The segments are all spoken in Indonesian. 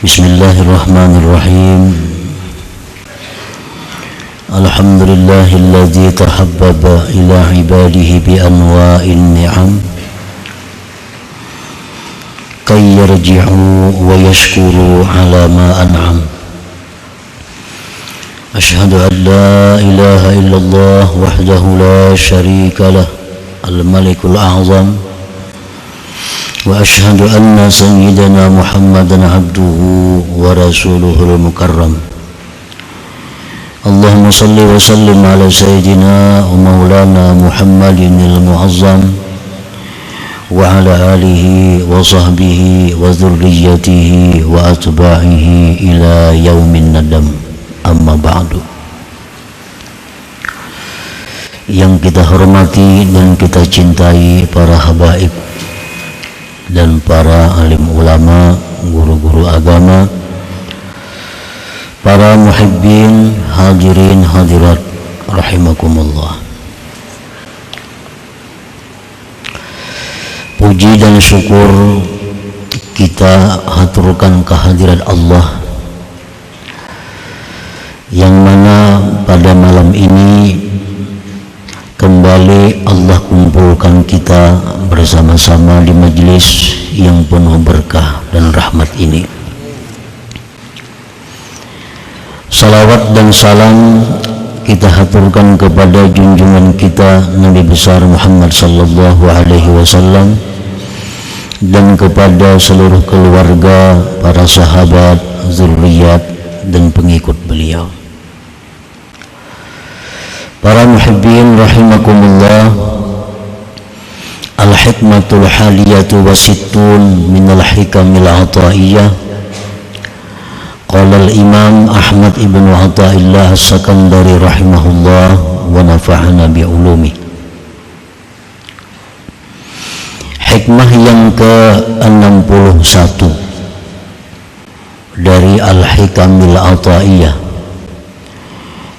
Bismillahirrahmanirrahim. Alhamdulillahilladzi tahabbaba ila ibadihi bi anwa'in ni'am kay yarji'u wa yashkuru ala ma an'am. Ashhadu an la ilaha illallah wahdahu la syarika lah al-malikul a'zam wa ashhadu anna sayyidana Muhammadan abduhu wa rasuluhul mukarram. Allahumma salli wa sallim ala sayyidina wa maulana Muhammadin al-mu'azzam wa ala alihi wa sahbihi wa dhurriyyatihi wa atba'ihi ila yaumin nadam. Amma ba'du. Yang kita hormati dan kita cintai para habaib dan para alim ulama, guru-guru agama, para muhibbin, hadirin hadirat rahimakumullah. Puji dan syukur kita haturkan kehadirat Allah yang mana pada malam ini kembali Allah kumpulkan kita bersama-sama di majlis yang penuh berkah dan rahmat ini. Salawat dan salam kita haturkan kepada junjungan kita Nabi besar Muhammad sallallahu alaihi wasallam dan kepada seluruh keluarga, para sahabat, zuriat dan pengikut beliau. Para muhibbin rahimakumullah, al-hikmatul haliyatu wasittun minal hikamil ataiyah. Qala al-imam Ahmad ibn Athaillah as-Sakandari rahimahullah wa nafa'ana bi'ulumi. Hikmah yang ke-61 dari al-hikamil ataiyah.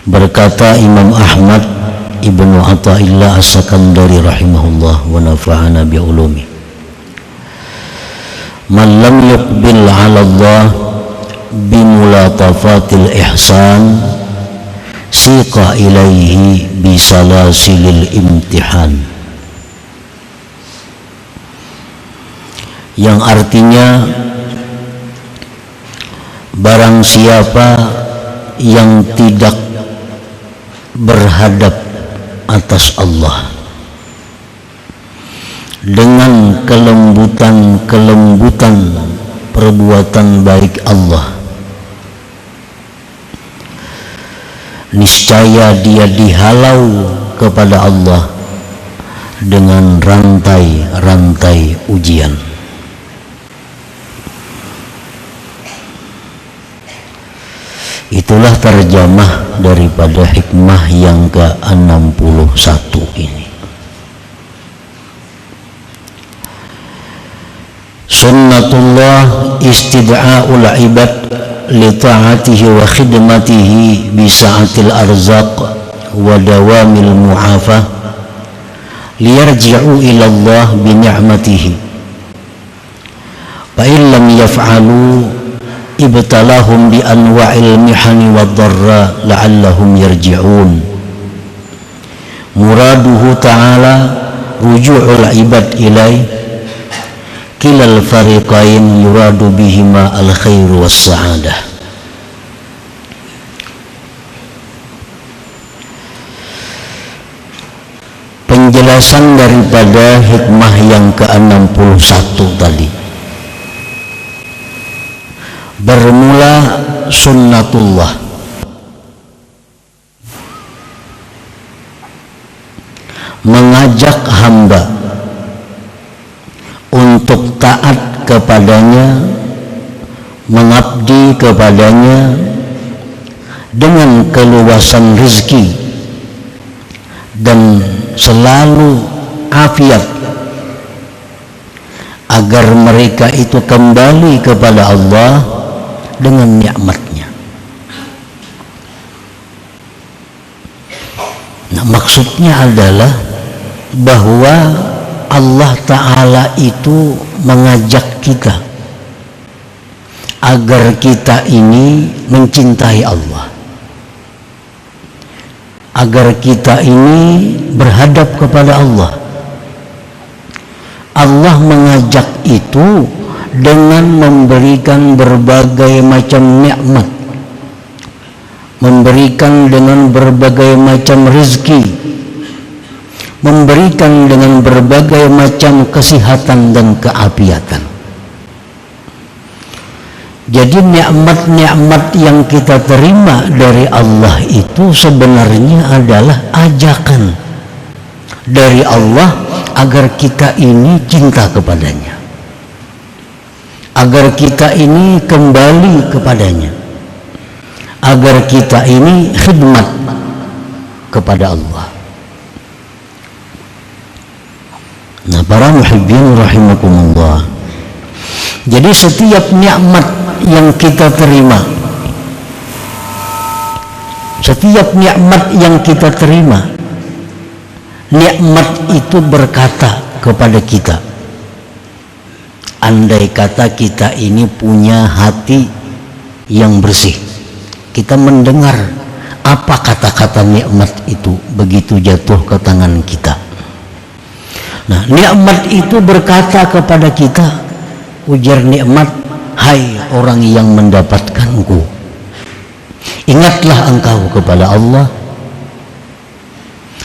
Berkata Imam Ahmad ibnu Athaillah as-Sakandari rahimahullah wa nafa'ana bi'ulumi, man lam yuqbil 'ala Allah bimulatafatil ihsan siqa ilaihi bisalasilil imtihan. Yang artinya, barang siapa yang tidak berhadap atas Allah dengan kelembutan perbuatan baik Allah, niscaya dia dihalau kepada Allah dengan rantai-rantai ujian. Itulah terjemah daripada hikmah yang ke-61 ini. Sunnatullah istida'aul ibad li ta'atihi wa khidmatihi bi sa'atil arzaq wa dawamil mu'afah liyarji'u ila Allah bi ni'matihi fa in lam yaf'alu ibtalahum bi anwa'il mihani wad dharra la'allahum yarji'un. Muraduhu ta'ala ruju'ul ibad ilai kilal fariqain yuradu bihima al khair was sa'adah. Penjelasan daripada hikmah yang ke-61 tadi. Bermula sunnatullah, mengajak hamba untuk taat kepadanya, mengabdi kepadanya dengan keluasan rezeki dan selalu afiat, agar mereka itu kembali kepada Allah dengan nikmatnya. Nah, maksudnya adalah bahwa Allah Ta'ala itu mengajak kita agar kita ini mencintai Allah, agar kita ini berhadap kepada Allah. Allah mengajak itu dengan memberikan berbagai macam nikmat, memberikan dengan berbagai macam rezeki, memberikan dengan berbagai macam kesehatan dan keafiatan. Jadi nikmat-nikmat yang kita terima dari Allah itu sebenarnya adalah ajakan dari Allah agar kita ini cinta kepadanya, agar kita ini kembali kepadanya, agar kita ini khidmat kepada Allah. Nah, para muhibbin rahimakumullah, jadi setiap nikmat yang kita terima, setiap nikmat yang kita terima, nikmat itu berkata kepada kita, andai kata kita ini punya hati yang bersih, kita mendengar apa kata-kata nikmat itu begitu jatuh ke tangan kita. Nah, nikmat itu berkata kepada kita, ujar nikmat, hai orang yang mendapatkanku, ingatlah engkau kepada Allah,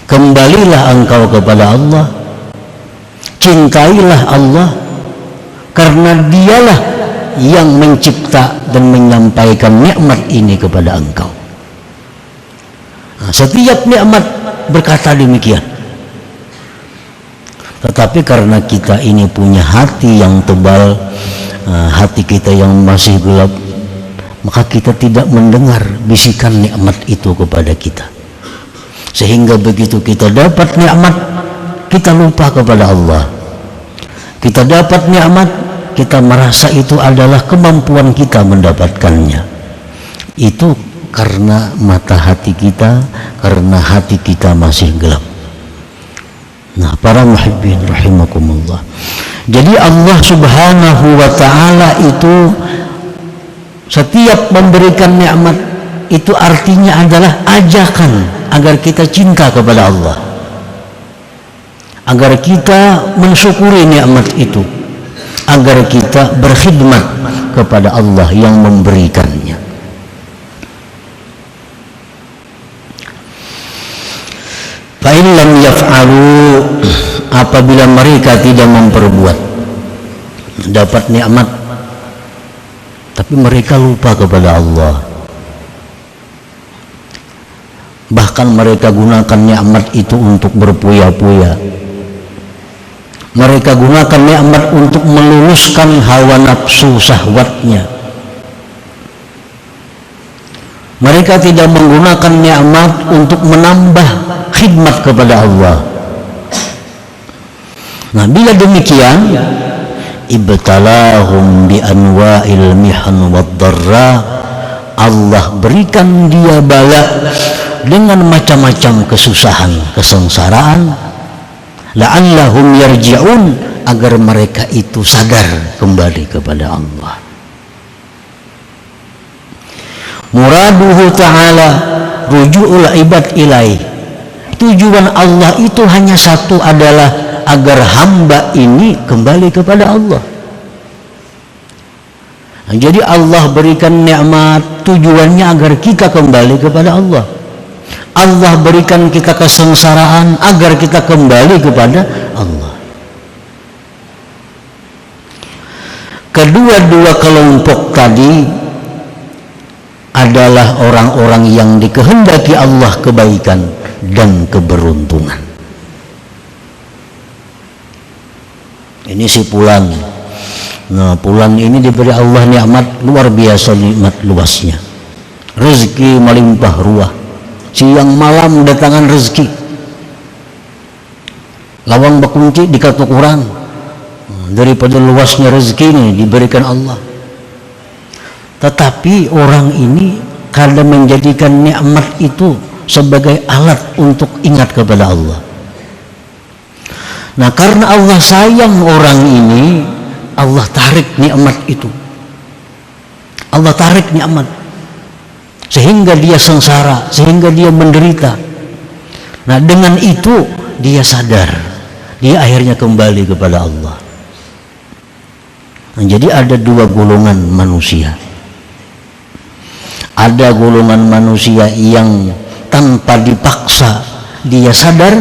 kembalilah engkau kepada Allah, cintailah Allah, karena dialah yang mencipta dan menyampaikan nikmat ini kepada engkau. Nah, setiap nikmat berkata demikian. Tetapi karena kita ini punya hati yang tebal, hati kita yang masih gelap, maka kita tidak mendengar bisikan nikmat itu kepada kita. Sehingga begitu kita dapat nikmat, kita lupa kepada Allah. Kita dapat nikmat, kita merasa itu adalah kemampuan kita mendapatkannya. Itu karena mata hati kita, karena hati kita masih gelap. Nah, para muhibbin rahimakumullah, jadi Allah subhanahu wa ta'ala itu setiap memberikan nikmat itu artinya adalah ajakan agar kita cinta kepada Allah, agar kita mensyukuri nikmat itu, agar kita berkhidmat kepada Allah yang memberikannya. Fa'in lam yaf'alu, apabila mereka tidak memperbuat, dapat nikmat tapi mereka lupa kepada Allah, bahkan mereka gunakan nikmat itu untuk berpuya-puya, mereka gunakan nikmat untuk meluluskan hawa nafsu syahwatnya, mereka tidak menggunakan nikmat untuk menambah khidmat kepada Allah. Nah, bila demikian, ibtalahum bi anwa'il mihan wad dharra, Allah berikan dia bala dengan macam-macam kesusahan, kesengsaraan, la'allahum yarji'un, agar mereka itu sadar kembali kepada Allah. Muraduhu ta'ala ruju'ul ibad ilaih, tujuan Allah itu hanya satu, adalah agar hamba ini kembali kepada Allah. Nah, jadi Allah berikan nikmat tujuannya agar kita kembali kepada Allah. Allah berikan kita kesengsaraan agar kita kembali kepada Allah. Kedua-dua kelompok tadi adalah orang-orang yang dikehendaki Allah kebaikan dan keberuntungan. Ini si Fulan. Nah, Fulan ini diberi Allah nikmat luar biasa, nikmat luasnya, rezeki melimpah ruah, siang malam datangan rezeki, lawang bakunci dikata kurang daripada luasnya rezeki ini diberikan Allah. Tetapi orang ini kadang menjadikan nikmat itu sebagai alat untuk ingat kepada Allah. Nah, karena Allah sayang orang ini, Allah tarik nikmat itu, Allah tarik nikmat sehingga dia sengsara, sehingga dia menderita. Nah, dengan itu dia sadar, dia akhirnya kembali kepada Allah. Nah, jadi ada dua golongan manusia. Ada golongan manusia yang tanpa dipaksa dia sadar,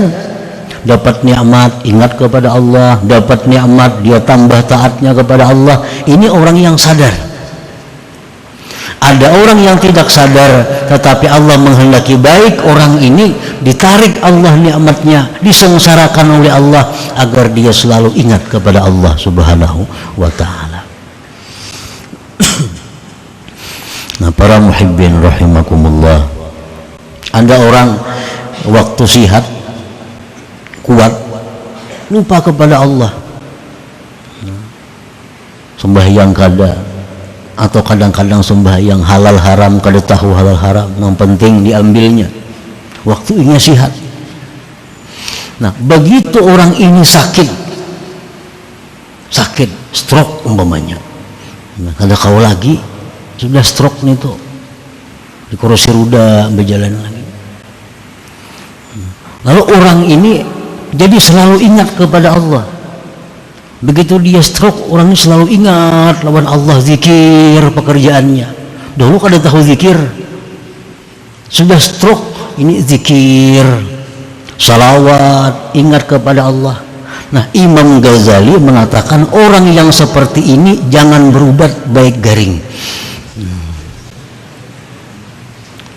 dapat nikmat ingat kepada Allah, dapat nikmat dia tambah taatnya kepada Allah. Ini orang yang sadar. Ada orang yang tidak sadar, tetapi Allah menghendaki baik, orang ini ditarik Allah nikmatnya, disengsarakan oleh Allah agar dia selalu ingat kepada Allah Subhanahu wa ta'ala. Nah, para muhibbin rahimakumullah, ada orang waktu sihat kuat lupa kepada Allah, sembahyang kada, atau kadang-kadang sembahyang halal haram kada tahu halal haram, yang penting diambilnya waktunya sihat. Nah, begitu orang ini sakit stroke umpamanya, nah, kada kau lagi sudah stroke nih tuh, di kursi roda berjalan lagi. Lalu orang ini jadi selalu ingat kepada Allah. Begitu dia stroke, orang ini selalu ingat lawan Allah, zikir pekerjaannya. Dulu kada tahu zikir, sudah stroke ini zikir, salawat, ingat kepada Allah. Nah, Imam Ghazali mengatakan orang yang seperti ini jangan berubat baik garing.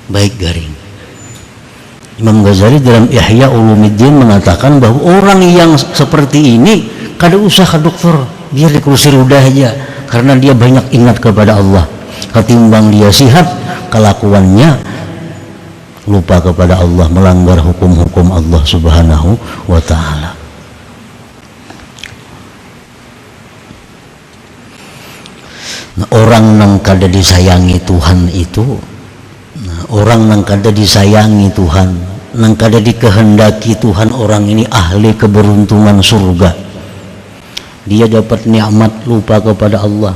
Baik garing. Imam Ghazali dalam Ihya Ulumuddin mengatakan bahwa orang yang seperti ini kada usah ke dokter, dia di kursi roda aja, karena dia banyak ingat kepada Allah. Ketimbang dia sihat, kelakuannya lupa kepada Allah, melanggar hukum-hukum Allah Subhanahu wa ta'ala. Nah, orang yang kada disayangi Tuhan itu, orang yang kada disayangi Tuhan, yang kada dikehendaki Tuhan, orang ini ahli keberuntungan surga. Dia dapat nikmat lupa kepada Allah,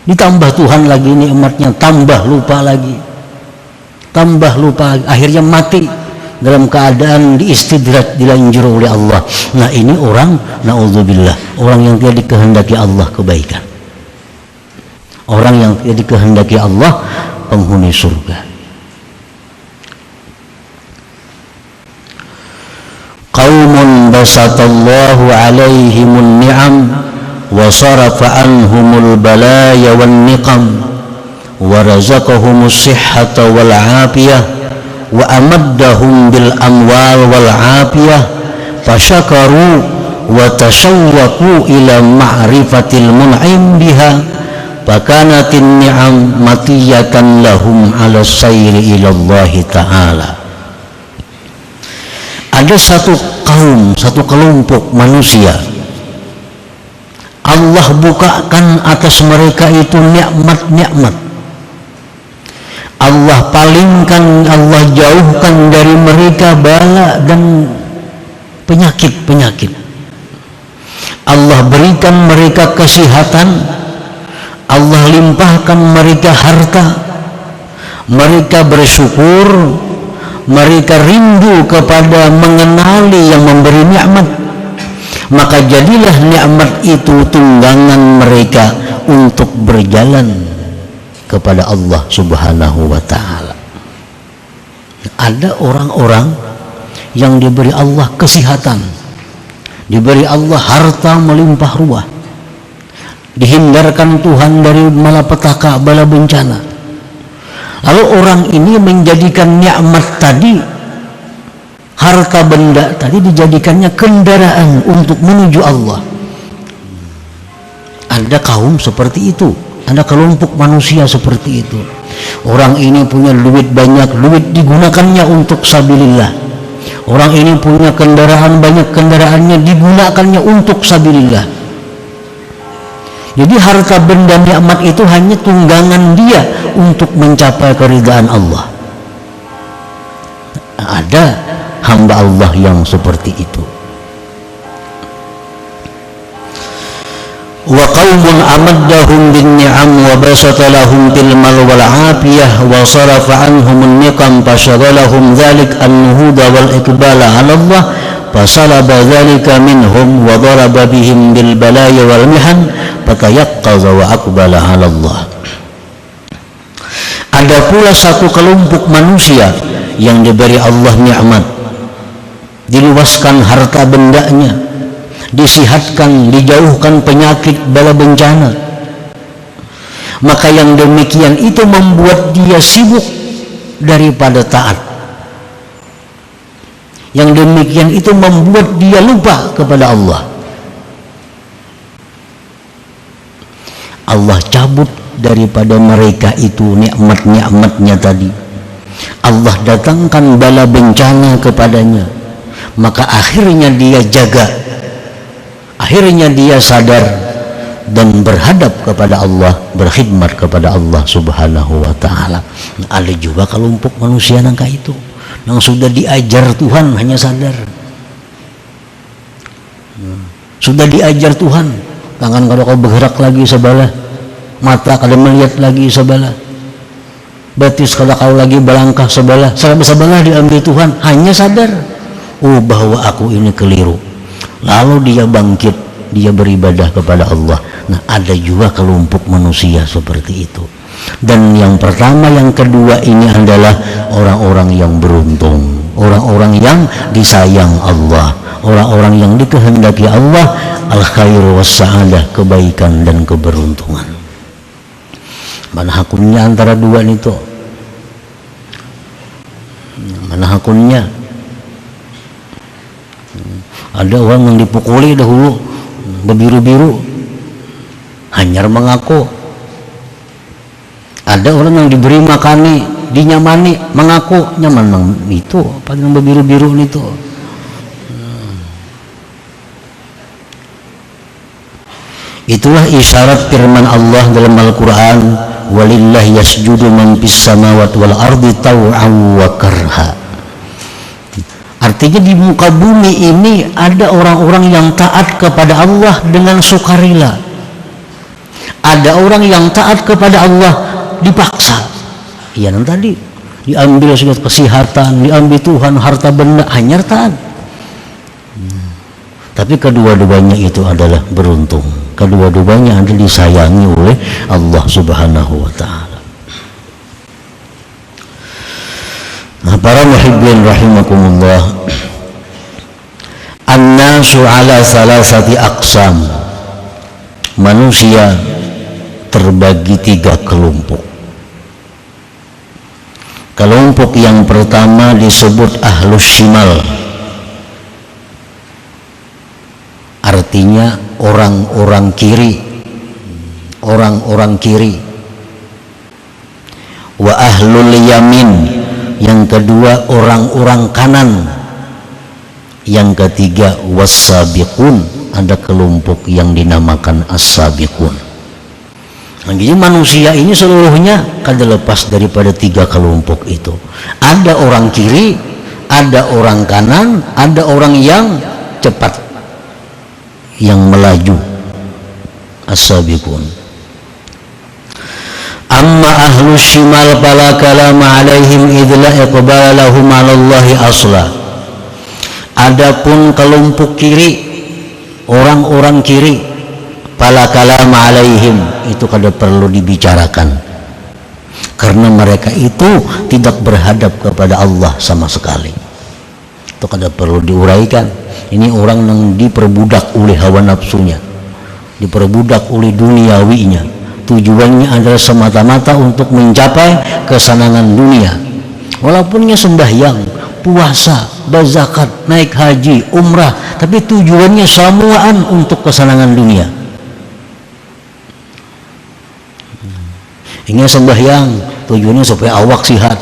ditambah Tuhan lagi nikmatnya, tambah lupa lagi, akhirnya mati dalam keadaan diistidrat, dilanjur oleh Allah. Nah, ini orang naudzubillah, orang yang tidak dikehendaki Allah kebaikan, orang yang tidak dikehendaki Allah penghuni surga. Qaumun basatallahu alaihimun ni'am wa sarafa anhumul balaya wan niqam wa razaqahumus sihhata wal afiyah wa amaddahum bil amwal wal afiyah fasyakaru wa tashawwaqu ila ma'rifatil mun'im biha fakanatin ni'am matiyatan lahum ala sayri ila Allah ta'ala. Ada satu kaum, satu kelompok manusia, Allah bukakan atas mereka itu nikmat-nikmat. Allah palingkan, Allah jauhkan dari mereka bala dan penyakit-penyakit. Allah berikan mereka kesehatan, Allah limpahkan mereka harta, mereka bersyukur, mereka rindu kepada mengenali yang memberi nikmat, maka jadilah nikmat itu tunggangan mereka untuk berjalan kepada Allah Subhanahu wa ta'ala. Ada orang-orang yang diberi Allah kesehatan, diberi Allah harta melimpah ruah, dihindarkan Tuhan dari malapetaka, bala bencana. Lalu orang ini menjadikan nikmat tadi, harta benda tadi, dijadikannya kendaraan untuk menuju Allah. Ada kaum seperti itu, ada kelompok manusia seperti itu. Orang ini punya duit banyak, duit digunakannya untuk sabilillah. Orang ini punya kendaraan banyak, kendaraannya digunakannya untuk sabilillah. Jadi harta benda nikmat itu hanya tunggangan dia untuk mencapai keridhaan Allah. Ada hamba Allah yang seperti itu. wa qaumun amaddahum bin ni'am wa basata lahum tilmal wal afiyah wa sarafa anhum an-niqam fashaghalahum dhalik an-nuhuda wal iqbala 'ala Allah fasalaba dhalika minhum wa daraba bihim bil balaya wal mihan fatayaqqaza wa aqbala 'ala Allah. Ada pula satu kelompok manusia yang diberi Allah nikmat, diluaskan harta bendanya, disihatkan, dijauhkan penyakit bala bencana, maka yang demikian itu membuat dia sibuk daripada taat. Yang demikian itu membuat dia lupa kepada Allah. Allah cabut daripada mereka itu nikmat-nikmatnya tadi. Allah datangkan bala bencana kepadanya, maka akhirnya dia jaga, akhirnya dia sadar dan berhadap kepada Allah, berkhidmat kepada Allah subhanahu wa ta'ala. Ada juga kelompok manusia nangka itu yang sudah diajar Tuhan hanya sadar, sudah diajar Tuhan, tangan kalau kau bergerak lagi sebelah, mata kalau melihat lagi sebelah, betis kalau kau lagi berlangkah sebelah diambil Tuhan, hanya sadar bahwa aku ini keliru, lalu dia bangkit, dia beribadah kepada Allah. Nah, ada juga kelompok manusia seperti itu. Dan yang pertama, yang kedua ini adalah orang-orang yang beruntung, orang-orang yang disayang Allah, orang-orang yang dikehendaki Allah al-khair was sa'adah, kebaikan dan keberuntungan. Mana hakunnya antara dua itu? Mana hakunnya? Ada orang yang dipukuli dahulu berbiru-biru, hanyar mengaku. Ada orang yang diberi makani, dinyamani, mengaku nyaman itu, apa yang berbiru-biru itu. Itulah isyarat firman Allah dalam Al-Quran, walillahi yasjudu man fis samawati wal ardi taw'an wa karha. Artinya di muka bumi ini ada orang-orang yang taat kepada Allah dengan sukarela, ada orang yang taat kepada Allah dipaksa. Iya, yang tadi diambil sudah kesehatan, diambil Tuhan harta benda, hanya taat. Tapi kedua-duanya itu adalah beruntung, kedua-duanya adalah disayangi oleh Allah subhanahu wa ta'ala. Nah, para muhibbin rahimakumullah, an-nasu ala salasati aqsam, manusia terbagi 3 kelompok. Kelompok yang pertama disebut ahlus shimal, artinya orang-orang kiri, orang-orang kiri. Wa ahlul yamin, yang kedua orang-orang kanan. Yang ketiga was-sabiqun, ada kelompok yang dinamakan as-sabiqun. Nah, jadi manusia ini seluruhnya kada lepas daripada 3 kelompok itu. Ada orang kiri, ada orang kanan, ada orang yang cepat, yang melaju, as-sabiqun. Amma ahlus shimal fala kalama alaihim idla iqbala lahum 'ala Allahi asla. Adapun kelompok kiri, orang-orang kiri, fala kalama alaihim, itu kada perlu dibicarakan, karena mereka itu tidak berhadap kepada Allah sama sekali. Itu kada perlu diuraikan. Ini orang yang diperbudak oleh hawa nafsunya, diperbudak oleh duniawinya. Tujuannya adalah semata-mata untuk mencapai kesenangan dunia. Walaupunnya sembahyang, puasa, berzakat, naik haji, umrah, tapi tujuannya semuaan untuk kesenangan dunia. Ingin sembahyang, tujuannya supaya awak sihat.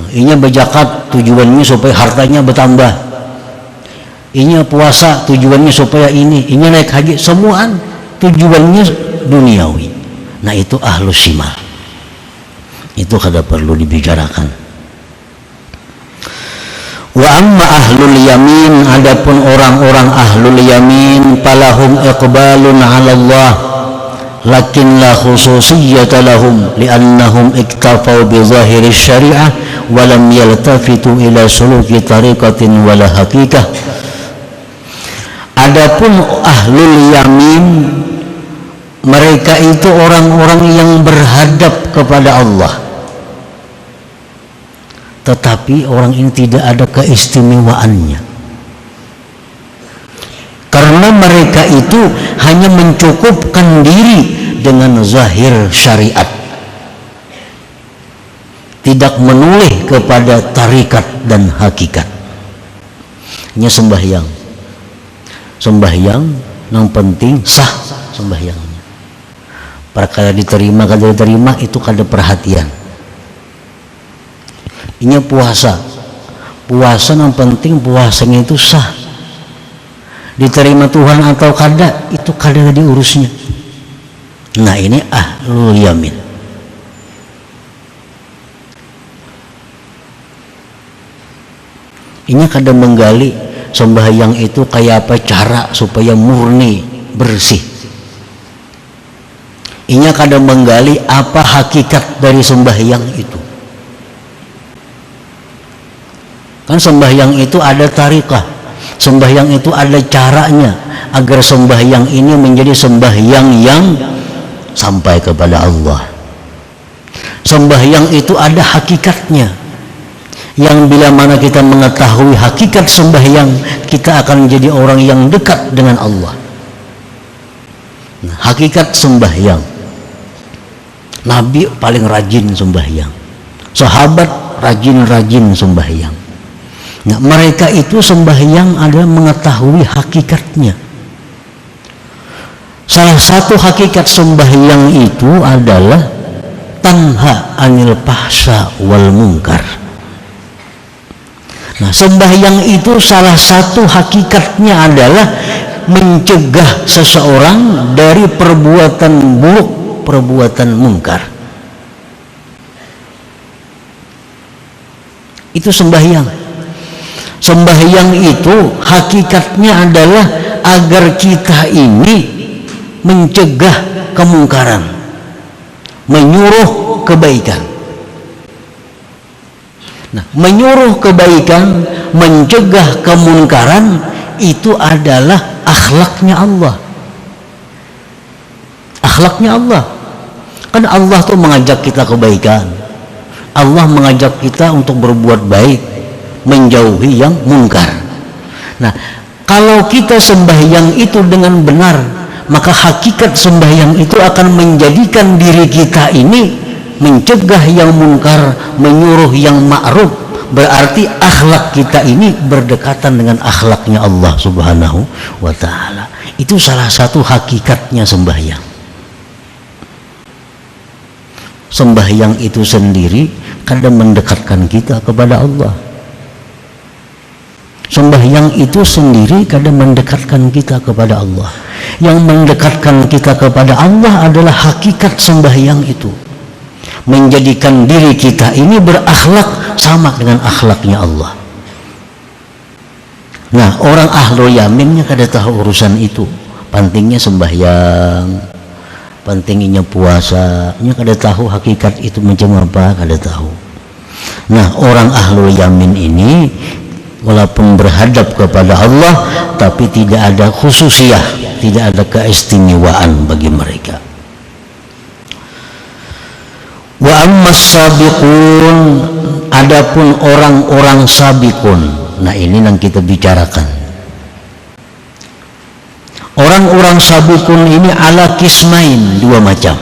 Ingin berzakat, tujuannya supaya hartanya bertambah. Ingin puasa, tujuannya supaya ini. Ingin naik haji, semuaan tujuannya duniawi. Nah, itu ahlus shimal, itu kada perlu dibicarakan. Wa amma ahlul yamin, adapun orang-orang ahlul yamin, falahum iqbalun 'ala Allah lakin la khususiyyata lahum li'annahum iktafau bi zahiri syari'ah wa lam yaltafitu ila suluki tariqatin wala haqiqah. Adapun ahlul yamin, mereka itu orang-orang yang berhadap kepada Allah, tetapi orang ini tidak ada keistimewaannya, karena mereka itu hanya mencukupkan diri dengan zahir syariat, tidak menoleh kepada tarikat dan hakikat. Hanya sembahyang yang penting sah sembahyangnya, perkara diterima kada diterima itu kada perhatian. Ini puasa yang penting puasanya itu sah, diterima Tuhan atau kada itu kada diurusnya. Nah ini ahlul yamin. Ini kada menggali sembahyang itu kayak apa cara supaya murni bersih. Ini kada menggali apa hakikat dari sembahyang itu. Kan sembahyang itu ada tarikah, sembahyang itu ada caranya agar sembahyang ini menjadi sembahyang yang sampai kepada Allah. Sembahyang itu ada hakikatnya, yang bila mana kita mengetahui hakikat sembahyang, kita akan menjadi orang yang dekat dengan Allah. Nah, hakikat sembahyang, Nabi paling rajin sembahyang, sahabat rajin-rajin sembahyang. Nah, mereka itu sembahyang adalah mengetahui hakikatnya. Salah satu hakikat sembahyang itu adalah tanha anil fahsya wal munkar. Nah, sembahyang itu salah satu hakikatnya adalah mencegah seseorang dari perbuatan buruk, perbuatan mungkar. Itu sembahyang. Sembahyang itu hakikatnya adalah agar kita ini mencegah kemungkaran, menyuruh kebaikan. Nah, menyuruh kebaikan, mencegah kemungkaran itu adalah akhlaknya Allah. Akhlaknya Allah. Kan Allah tuh mengajak kita kebaikan. Allah mengajak kita untuk berbuat baik, menjauhi yang mungkar. Nah, kalau kita sembahyang itu dengan benar, maka hakikat sembahyang itu akan menjadikan diri kita ini mencegah yang mungkar, menyuruh yang ma'ruf. Berarti akhlak kita ini berdekatan dengan akhlaknya Allah Subhanahu wa ta'ala. Itu salah satu hakikatnya sembahyang. Sembahyang itu sendiri kadang mendekatkan kita kepada Allah. Sembahyang itu sendiri kadang mendekatkan kita kepada Allah. Yang mendekatkan kita kepada Allah adalah hakikat sembahyang itu, menjadikan diri kita ini berakhlak sama dengan akhlaknya Allah. Nah, orang ahlul yaminnya kada tahu urusan itu. Pentingnya sembahyang, pentingnya puasa, nya kada tahu hakikat itu macam apa, kada tahu. Nah, orang ahlul yamin ini walaupun berhadap kepada Allah, tapi tidak ada khususiyah, tidak ada keistimewaan bagi mereka. Wa ammas sabiqun, adapun orang-orang sabiqun. Nah, ini yang kita bicarakan. Orang-orang sabiqun ini ala kismain, dua macam.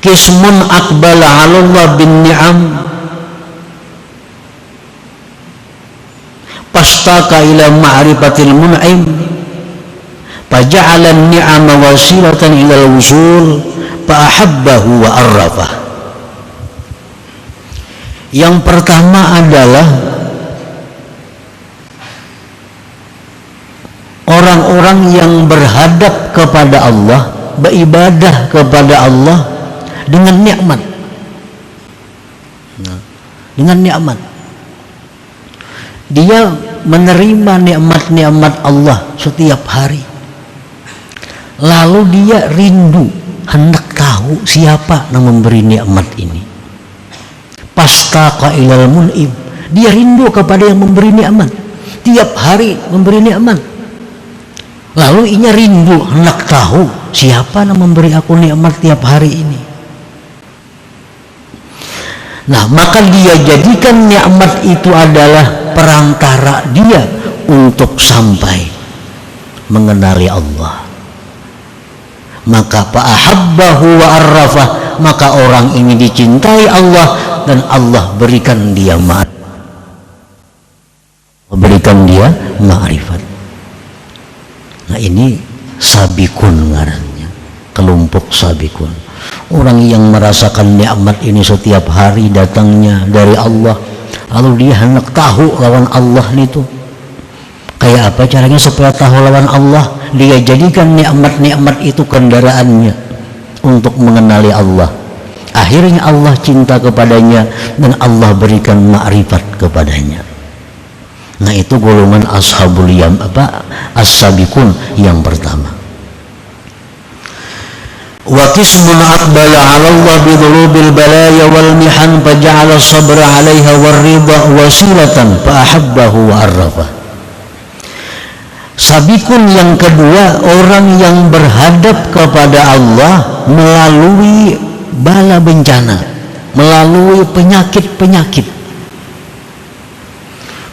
Kismun aqbala 'ala Allah bin ni'am fastaka ila ma'rifatil mun'im faja'ala an-ni'ama wasilatan ila al-wusul fa'ahabbahu wa arrafah. Yang pertama adalah orang-orang yang berhadap kepada Allah, beribadah kepada Allah dengan nikmat. Dengan nikmat. Dia menerima nikmat-nikmat Allah setiap hari. Lalu dia rindu, hendak tahu siapa yang memberi nikmat ini. Pastaqa ilal mun'im. Dia rindu kepada yang memberi nikmat. Tiap hari memberi nikmat. Lalu inya rindu, hendak tahu siapa yang memberi aku nikmat tiap hari ini. Nah, maka dia jadikan nikmat itu adalah perantara dia untuk sampai mengenali Allah. Maka fa'ahabbahu wa arrafah, maka orang ini dicintai Allah dan Allah berikan dia ma'rifat. Nah, ini sabikun ngarannya, kelompok sabikun. Orang yang merasakan nikmat ini setiap hari datangnya dari Allah, lalu dia hendak tahu lawan Allah itu kayak apa caranya supaya tahu lawan Allah. Dia jadikan nikmat-nikmat itu kendaraannya untuk mengenali Allah. Akhirnya Allah cinta kepadanya dan Allah berikan ma'rifat kepadanya. Nah, itu golongan ashabul as-sabiqun yang pertama. Wa qismun aqbala 'ala Allah bi dhurubil balaya wal mihan faja'ala as-sabra 'alaiha war ridha wasilatan fa ahabbahu wa arrafa. Sabikun yang kedua, orang yang berhadap kepada Allah melalui bala bencana, melalui penyakit-penyakit.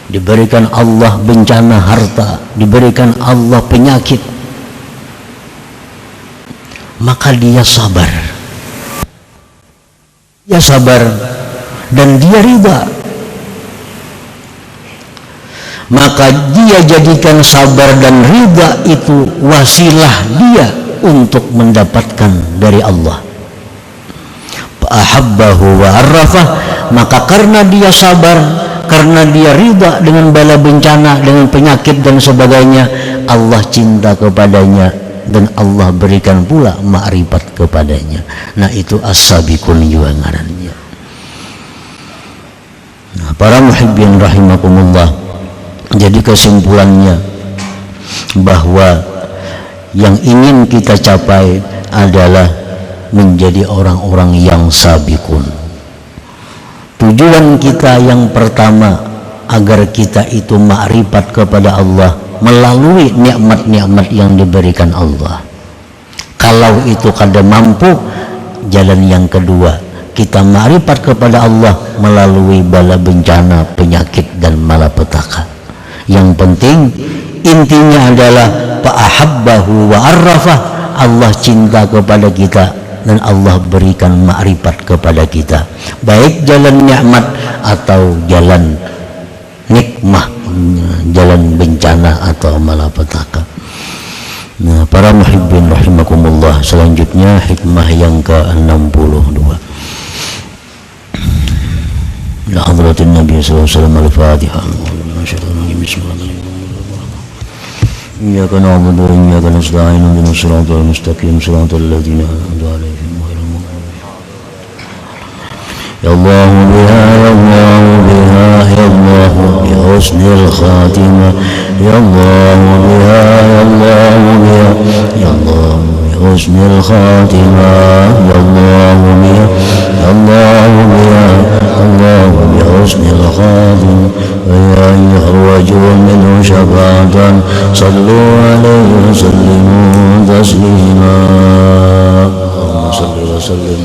Diberikan Allah bencana harta, diberikan Allah penyakit, maka dia sabar. Dia sabar dan dia ridha. Maka dia jadikan sabar dan ridha itu wasilah dia untuk mendapatkan dari Allah. Fa'ahabbahu wa arrafah, maka karena dia sabar, karena dia ridha dengan bala bencana, dengan penyakit dan sebagainya, Allah cinta kepadanya dan Allah berikan pula ma'rifat kepadanya. Nah, itu as-sabiqun juga ngarannya. Nah, para muhibbin rahimakumullah, jadi kesimpulannya bahwa yang ingin kita capai adalah menjadi orang-orang yang sabiqun. Tujuan kita yang pertama agar kita itu ma'rifat kepada Allah melalui nikmat-nikmat yang diberikan Allah. Kalau itu kada mampu, jalan yang kedua kita ma'rifat kepada Allah melalui bala bencana, penyakit dan malapetaka. Yang penting intinya adalah fa'ahabbahu wa arrafah, Allah cinta kepada kita dan Allah berikan ma'rifat kepada kita, baik jalan nikmat atau jalan nikmah, jalan bencana atau malapetaka. Nah, para muhibbin rahimakumullah, selanjutnya hikmah yang ke-62. La hadratin Nabi sallallahu alaihi wasallam al-Fatihah. Bismillahirrahmanirrahim. Iyyaka na'budu wa iyyaka nasta'in ihdinas siratal mustaqim siratal ladzina an'amta 'alaihim ghairil maghdubi 'alaihim. Ya Allah biha ya Allah biha ya Allah bi husnil khatimah ya Allah biha ya Allah biha ya Allah bi husnil khatimah ya Allah biha ya Allah biha Allah bi husnil khatimah ya ayyuhal wajhul minhu syafa'atan sallu alaihi wa sallimu taslima. Allahumma salli wa sallim